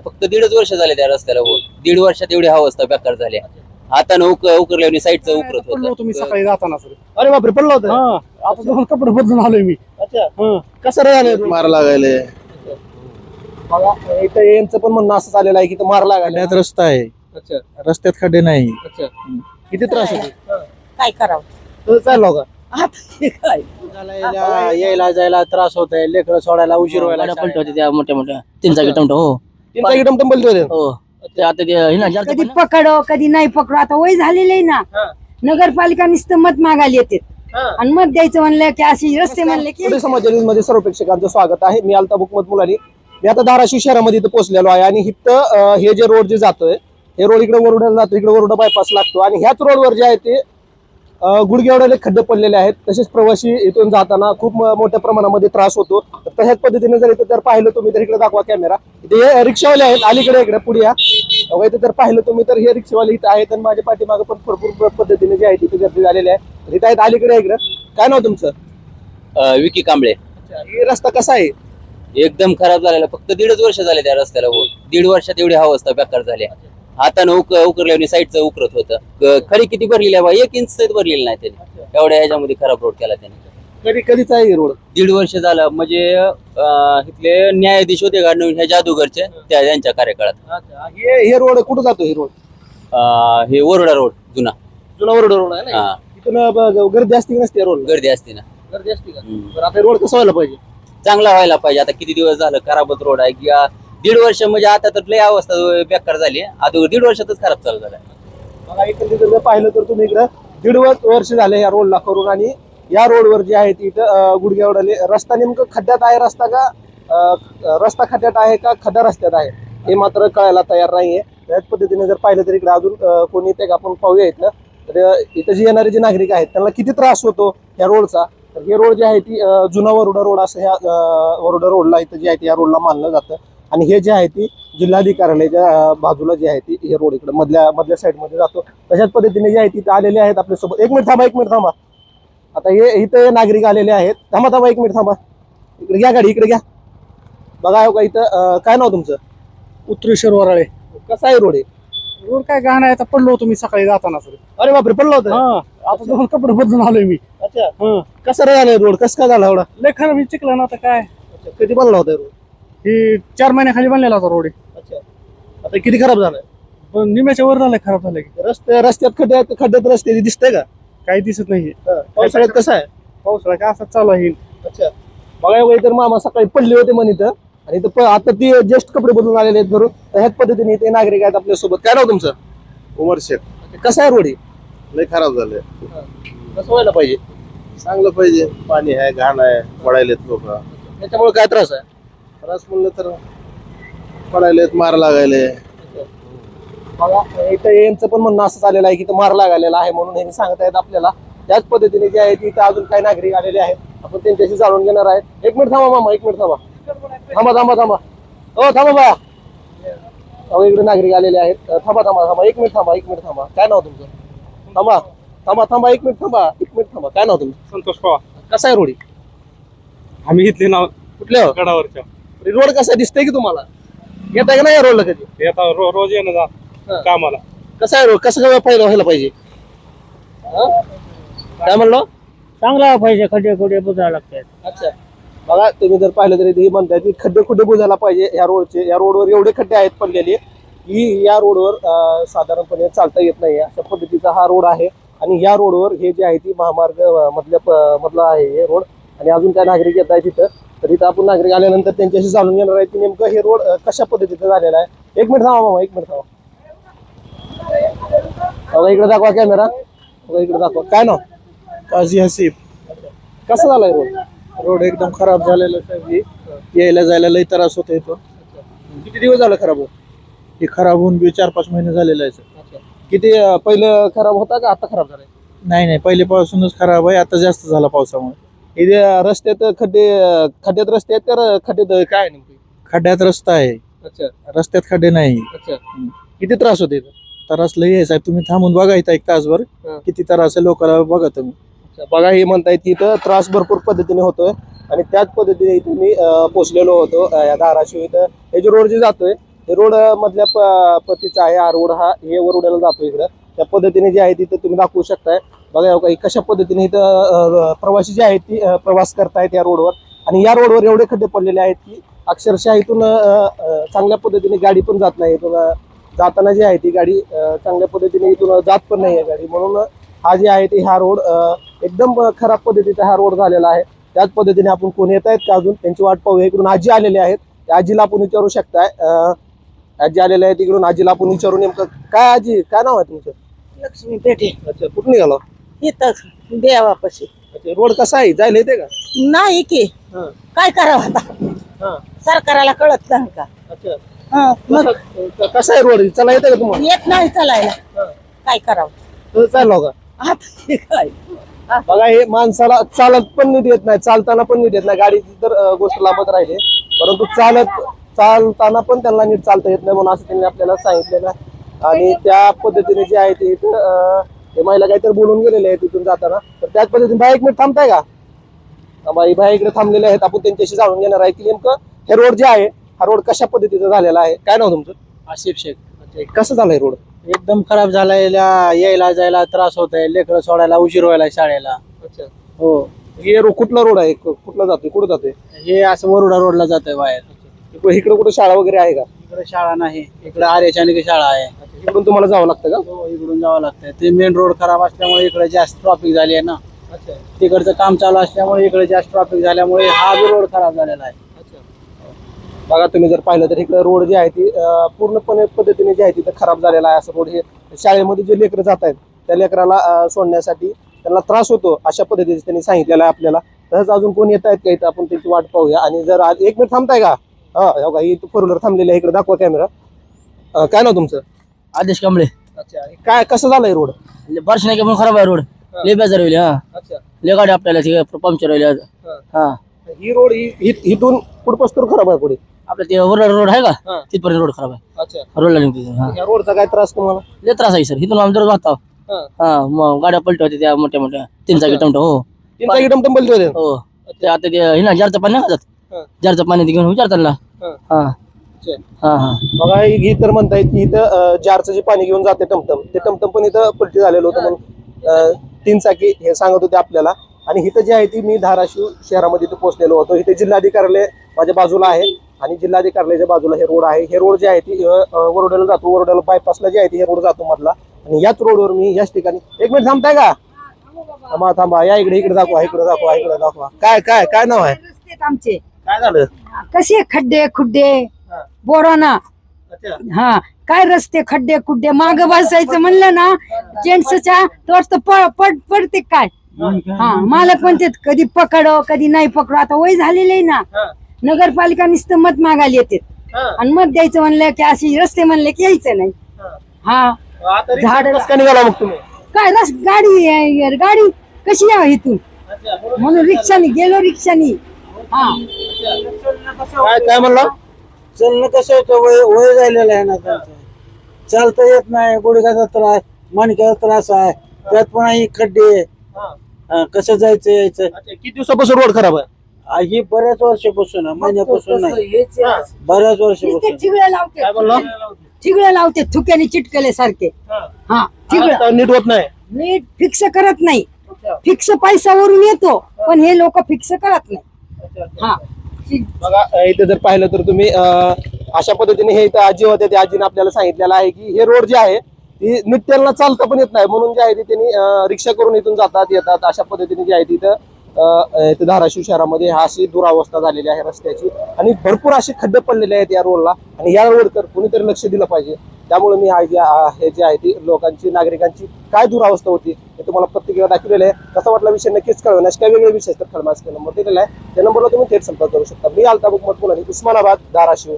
फक्त 1.5 वर्ष झाले त्या रस्त्याला होत. 1.5 वर्षात एवढी अवस्था बेकार झाली. हातानं उकरल्याने साईडचं उकरत पडलो होतं. तुम्ही सकाळी जाताना सर. अरे बापरे, पडला होता. हा आता दोन कपडे बदलून आलोय मी. अच्छा, कसं राहिलं मार लागायले? बघा इथं यांचं पण म्हणणं असं झालेलं आहे की मार लागायला खड्ड्यात रस्ता आहे, अच्छा रस्त्यात खड्डे नाही. अच्छा, किती त्रास होतो? काय करावं तुझं चाललं का? आता हे काय यायला जायला त्रास होत आहे, लेकरं सोडायला उशीर व्हायला पलट होते त्या मोठ्या मोठ्या 3 चाकी टमटम. हो तीन चाकी टमटम बोलते होते. हो ते आता ते हे ना जास्त कधी पकडो कधी नाही पकडो. आता वय झालेलं आहे ना. नगरपालिका नुसतं मत मागायला येते आणि मत द्यायचं म्हणलं की अशी रस्ते म्हणले की पुढे समाज न्यूजमध्ये सर्व प्रेक्षकांचं स्वागत आहे. मी अल्ताफ हुकमत मुलानी. मी आता धाराशिव शहरामध्ये इथं पोहोचलेलो आहे आणि इथं हे जे रोड जे जातोय हे रोड इकडे वरुडाला जातो, इकडे वरुडा बायपास लागतो आणि ह्याच रोडवर जे आहे ते गुडघेएवढे खड्डे पडलेले आहेत. तसेच प्रवासी इथून जाताना खूप मोठ्या प्रमाणामध्ये त्रास होतो. तर तशाच पद्धतीने जर इथे जर पाहिलं तुम्ही तर इकडे दाखवा कॅमेरा. इथे हे रिक्षावाले आहेत, अलीकडे इकडे पुढे या. इथे जर पाहिलं तुम्ही तर हे रिक्षावाले इथं आहेत आणि माझ्या पाठीमागे पण भरपूर पद्धतीने जे आहे तिथे गर्दी झालेली आहे. इथे आहेत अलीकडे इकडे. काय नाव तुमचं? विकी कांबळे. हे रस्ता कसा आहे? एकदम खराब झालेला. फक्त 1.5 वर्ष झाले त्या रस्त्याला होत. 1.5 वर्षात एवढी अवस्था बेकार झाली. हातानं उकरल्याने साईडचं उकरत होतं. खरी किती भरलेली आहे बा, 1 इंच सहित भरलेली नाही त्याने. एवढ्या ह्याच्यामध्ये खराब रोड केला त्याने. कधीच आहे रोड? 1.5 वर्ष झालं. म्हणजे इथले न्यायाधीश होते का नवीन ह्या जादूगरचे त्यांच्या कार्यकाळात. हे रोड कुठं जातो? हे रोड हे वरोडा रोड जुना रोड आहे ना. हा. इथून गर्दी असते की नसते रोड? गर्दी असते ना. गर्दी असते का? बरं, आता रोड कसा व्हायला पाहिजे? चांगला व्हायला पाहिजे. आता किती दिवस झालं खराबच रोड आहे की 1.5 वर्ष म्हणजे आता तर लय अवस्था बेकार झाली. आता 1.5 वर्षातच खराब चालू झालाय. बघा इकडे जर पाहिलं तर तुम्ही इकडं 1.5 वर्ष झाले या रोडला करून आणि या रोडवर जे आहे तिथं गुडघेएवढे रस्ता नेमकं खड्ड्यात आहे रस्ता का रस्ता खड्ड्यात आहे का खड्डा रस्त्यात आहे हे मात्र कळायला तयार नाहीये. त्याच पद्धतीने जर पाहिलं तर इकडे अजून कोणी येते का आपण पाहूया. इथं तर इथं जे येणारे जे नागरिक आहेत त्यांना किती त्रास होतो या रोडचा. तर हे रोड जे आहे ती जुना वरुडा रोड असं ह्या वरुडा रोडला इथं जे आहे ते या रोडला मानलं जातं आणि हे जे आहे ती जिल्हाधिकाऱ्याच्या बाजूला जे आहे ती हे रोड इकडे मधल्या साईडमध्ये जातो. तशाच पद्धतीने जे आहे तिथे आलेले आहेत आपल्यासोबत. एक मिनिट थांबा. आता हे इथं नागरिक आलेले आहेत. थांबा 1 मिनिट थांबा. इकडे घ्या गाडी, इकडे घ्या. बघा हो का इथं काय नाव तुमचं? उत्तरेश्वर वराळे. कसा आहे रोड? आहे रोड काय घाण आहे. आता पडलो तुम्ही सकाळी जाताना सर. अरे बापरे, पडला होता. हा आता दोन कपडे बदलून आलोय मी. अच्छा, कसं राहिलं रोड? कसं काय झाला एवढा? लय खराब चिकला ना. आता काय कधी बनला होता रोड? ही 4 महिन्याखाली बनलेला होता रोड. अच्छा, आता किती खराब झालाय? पण निम्याच्या वर झालंय खराब झालंय की. रस्त्यात खड्ड्यात रस्ते दिसतंय का? काही दिसत नाही. पावसाळ्यात कसं आहे? पावसाळा काय असं चालू आहे. अच्छा, बघा वगैरे तर मामा सकाळी पडले होते म्हणे इथं आणि इथं आता ती जस्ट कपडे बदलून आलेले आहेत घरून. तर ह्याच पद्धतीने इथे नागरिक आहेत आपल्यासोबत. काय नाव तुमचं? उमर शेख. कसं आहे रोड? लय खराब झाले. कसं व्हायला पाहिजे? चांगलं पाहिजे. पाणी आहे, घाण आहे, पडायलेत लोक. त्याच्यामुळे काय त्रास आहे? त्रास म्हणलं तर पडायलेत, मार लागायले. बघा इथं यांचं पण म्हणणं असं झालेलं आहे की मार लागायला आहे म्हणून हे सांगत आहेत आपल्याला. त्याच पद्धतीने जे आहे तिथं अजून काही नागरिक आलेले आहेत. आपण त्यांच्याशी जाणून घेणार आहेत. 1 मिनिट थांबा मामा, 1 मिनिट थांबा. हो थांबा बा. इकडे नागरिक आलेले आहेत. थांबा 1 मिनिट थांबा. काय नाव तुमचं? थांबा 1 मिनिट थांबा. काय नाव तुमचं? संतोष पवार. कसा आहे रोड? आम्ही इथले नाव कुठल्या गडावरच्या. रोड कसा दिसतंय की तुम्हाला? येत आहे का नाही या रोडला कधी? येता रोज येणं जा कामाला. कसा आहे रोड? कसं काय पहिला व्हायला पाहिजे? काय म्हणलो? चांगला पाहिजे. खड्डे बुजायला लागतात. अच्छा, बघा तुम्ही जर पाहिलं तरी ते म्हणताय की खड्डे बुजायला पाहिजे या रोडचे. या रोडवर एवढे खड्डे आहेत पडलेले की या रोडवर साधारणपणे चालता येत नाही. अशा पद्धतीचा हा रोड आहे आणि या रोडवर हे जे आहे ती महामार्ग मधला आहे हे रोड. आणि अजून काय नागरिक येत आहे तिथं. तर इथं आपण नागरिक आल्यानंतर त्यांच्याशी जाणून घेणार आहे की नेमकं हे रोड कशा पद्धतीचं झालेला आहे. 1 मिनिट थांबा मामा, 1 मिनिट थांबा. इकडे दाखवा कॅमेरा. इकडे दाखवा. काय नाव? काझी हसीब. कसं झालाय रोड? रोड एकदम खराब झालेला साहेब. यायला जायला लय त्रास होत येतो. किती दिवस झालं खराब होत? हे खराब होऊन 4-5 महिने झालेलं आहे सर. किती पहिलं खराब होता का आता खराब झालाय? नाही पहिलेपासूनच खराब आहे. आता जास्त झाला पावसामुळे. इथे रस्त्यात खड्ड्यात रस्ते आहेत तर खड्ड्यात काय आहे नेमकी? खड्ड्यात रस्ता आहे, अच्छा रस्त्यात खड्डे नाही. अच्छा, किती त्रास होते इथं? त्रास लय आहे साहेब. तुम्ही थांबून बघा इथं 1 तासभर किती त्रास आहे लोकांना बघा तुम्ही. बघा हे म्हणतायत की इथं त्रास भरपूर पद्धतीने होतोय आणि त्याच पद्धतीने इथे मी पोहोचलेलो होतो या धाराशिव. इथं हे जे रोड जे जातोय हे रोड मधल्या पतीचा आहे. हा रोड हा हे वरुड्याला जातो इकडं. त्या पद्धतीने जे आहे तिथं तुम्ही दाखवू शकताय. बघा कशा पद्धतीने इथं प्रवासी जे आहेत ती प्रवास करतायत या रोडवर. आणि या रोडवर एवढे खड्डे पडलेले आहेत की अक्षरशः इथून चांगल्या पद्धतीने गाडी पण जात नाही. इथून जाताना जी आहे ती गाडी चांगल्या पद्धतीने इथून जात पण नाही आहे गाडी. म्हणून हा जे आहे ते हा रोड एकदम खराब पद्धतीचा हा रोड झालेला आहे. त्याच पद्धतीने आपण कोण येत आहेत का अजून त्यांची वाट पाहूया. इकडून आजी आलेले आहेत. त्या आजीला आपण विचारू शकताय. आजी आलेले आहेत इकडून. आजीला आपण विचारू नेमकं काय आजी काय नाव आहे तुमचं? लक्ष्मी पेठे अच्छा कुठून निघालो? इथं देवापाशी अच्छा रोड कसा आहे जायला येते का? नाही की हां काय करावं आता हां सरकाराला कळत नाही का अच्छा हं, मग कसा आहे रोड चला येते का तुम्हाला? येत नाही चालायला काय करावं तर चाललो का? आता हे काय बघा हे माणसाला चालत पण नीट येत नाही चालताना पण नीट येत नाही. गाडीची तर गोष्ट लांबत राहिली परंतु चालताना पण त्यांना नीट चालता येत नाही म्हणून असं त्यांनी आपल्याला सांगितलेलं आहे. आणि त्या पद्धतीने जे आहे ते इथं ते महिला काहीतरी बोलून गेलेले आहेत तिथून जाताना. तर त्याच पद्धतीने बाई एक मिनिट थांबताय का? बाई इकडे थांबलेले आहेत. आपण त्यांच्याशी जाणून घेणार आहे की नेमकं हे रोड जे आहे हा रोड कशा पद्धतीचा झालेला आहे. काय नाव तुमचं? आसिफ शेख. अच्छा कसं झालंय रोड? एकदम खराब झालाय. यायला जायला त्रास होत आहे. लेकरं सोडायला उशीर व्हायला शाळेला. अच्छा हो हे कुठला रोड आहे कुठला जातोय कुठं जातोय? हे असं वरुडा रोडला जातोय बाहेर. इकडे कुठं शाळा वगैरे आहे का? इकडे शाळा नाही. इकडे आर्यचानिक शाळा आहे. इकडून तुम्हाला जावं लागतं का? हो इकडून जावं लागतंय. ते मेन रोड खराब असल्यामुळे इकडे जास्त ट्रॉफिक झाली आहे ना. अच्छा तिकडचं काम चालू असल्यामुळे इकडे जास्त ट्रॉफिक झाल्यामुळे हा बी रोड खराब झालेला आहे. बघा तुम्ही जर पाहिलं तर इकडे रोड जे आहे ती पूर्णपणे पद्धतीने जे आहे ती खराब झालेला आहे. असं रोड हे शाळेमध्ये जे लेकरं जात आहेत त्या लेकराला सोडण्यासाठी त्यांना त्रास होतो अशा पद्धतीने त्यांनी सांगितलेलं आहे आपल्याला. तसंच अजून कोण येत आहेत का इथं आपण त्यांची वाट पाहूया. आणि जर आज एक मिनिट थांबताय का? हा ही फोर व्हीलर थांबलेली आहे. इकडे दाखवा कॅमेरा. काय नाव तुमचं? आदेश कांबळे. अच्छा काय कसं झालंय रोड? वर्ष नाही म्हणून खराब आहे रोड. लय बेजार होईल. हा अच्छा लय गाडी आपल्याला पंक्चर होईल. हा ही रोड इथून पुढपासून खराब आहे पुढे. आपलं ते वरुडा रोड आहे हा. का तिथपर्यंत रोड खराब आहे. अच्छा रोडला निघतो. हा या रोडचा काय त्रास तुम्हाला? लय त्रास आहे सर. इथून आम्ही दररोज वाहतो. हा. हा मग गाड्या पलटी होते त्या मोठ्या मोठ्या 3 चाकी टमटम. हो तीन एकदम टंबल होते. हो ते आता ते हे ना जारचं पाणी नाही हा. जात. जारचं पाणी ते घेऊन विचार त्यांना. हा. हा अच्छा. हा हा बघा ही तर म्हणतायत की इथं जारचं जे पाणी घेऊन जाते टमटम ते टमटम पण इथं पलटी झालेलं होतं म्हणून 3 चाकी हे सांगत होते आपल्याला. आणि इथं जे आहे ती मी धाराशिव शहरामध्ये इथं पोहोचलेलो होतो. इथे जिल्हाधिकारी माझ्या बाजूला आहे आणि जिल्हाधिकाऱ्याच्या बाजूला हे रोड आहे. हे रोड जे आहे ती वरुड्याला जातो. वरुड्याला बायपासला जे आहे ती हे रोड जातो मधला. आणि याच रोडवर मी याच ठिकाणी एक मिनिट थांबताय का? थांबा या इकडे दाखवा इकडे दाखवा. काय काय काय नाव आहे? रस्ते आहेत आमचे काय झालं? कसे खड्डे खुड्डे हा. बोराना. अच्छा हा काय रस्ते खड्डे खुड्डे माग बसायचं म्हणलं ना जेंट्सच्या तर पडते काय. हा मला पण ते कधी पकडो कधी नाही पकडो. आता वय झालेलं आहे ना. हा. नगरपालिका नुसतं मत मागायला येते हा. आणि मत द्यायचं म्हणलं की अशी रस्ते म्हणले की यायचं नाही. हा आता झाड कसं काय निघाला मग तुम्ही? काय गाडी कशी यावं इथून म्हणून रिक्षाने गेलो रिक्षाने. हा काय म्हणला? चलणं कसं होतं. वय झालेलं आहे ना त्यांचं. चालता येत नाही. गुडघ्याचा त्रास मणक्याचा त्रास आहे. त्यात पण ही खड्डे. कसं जायचं यायचं. अच्छा, किती दिवसापासून रोड खराब आहे? ही बऱ्याच वर्षापासून महिन्यापासून नाही बऱ्याच वर्षापासून. ठिगळे लावते काय म्हणला? ठिगळे लावते थुक्याने चिटकले सारखे. हा ठिगळ आता नीट होत नाही. नीट फिक्स करत नाही. फिक्स पैशावरून येतो पण हे लोक फिक्स करत नाही. हा बघा इथे जर पाहिलं तर तुम्ही अशा पद्धतीने हे इथं आजी होते त्या आजीने आपल्याला सांगितलेलं आहे की हे रोड जे आहे ती नीट त्यांना चालता पण येत नाही म्हणून जे आहे ते त्यांनी रिक्षा करून इथून जातात येतात अशा पद्धतीने जे आहे तिथं धाराशिव शहरामध्ये हा अशी दुरावस्था झालेली आहे रस्त्याची. आणि भरपूर असे खड्डे पडलेले आहेत या रोडला. आणि या रोडवर कोणीतरी लक्ष दिलं पाहिजे. त्यामुळे मी हे जे आहे ती लोकांची नागरिकांची काय दुरावस्था होती हे तुम्हाला प्रत्येक दाखवलेलं आहे. कसा वाटला विषय नक्कीच कळवण्यास काय वेगळे विषय तर खळमास नंबर दिलेला आहे. त्या नंबरला तुम्ही थेट संपर्क करू शकता. मी अल्ताफ हुकमत मुलानी उस्मानाबाद धाराशिव.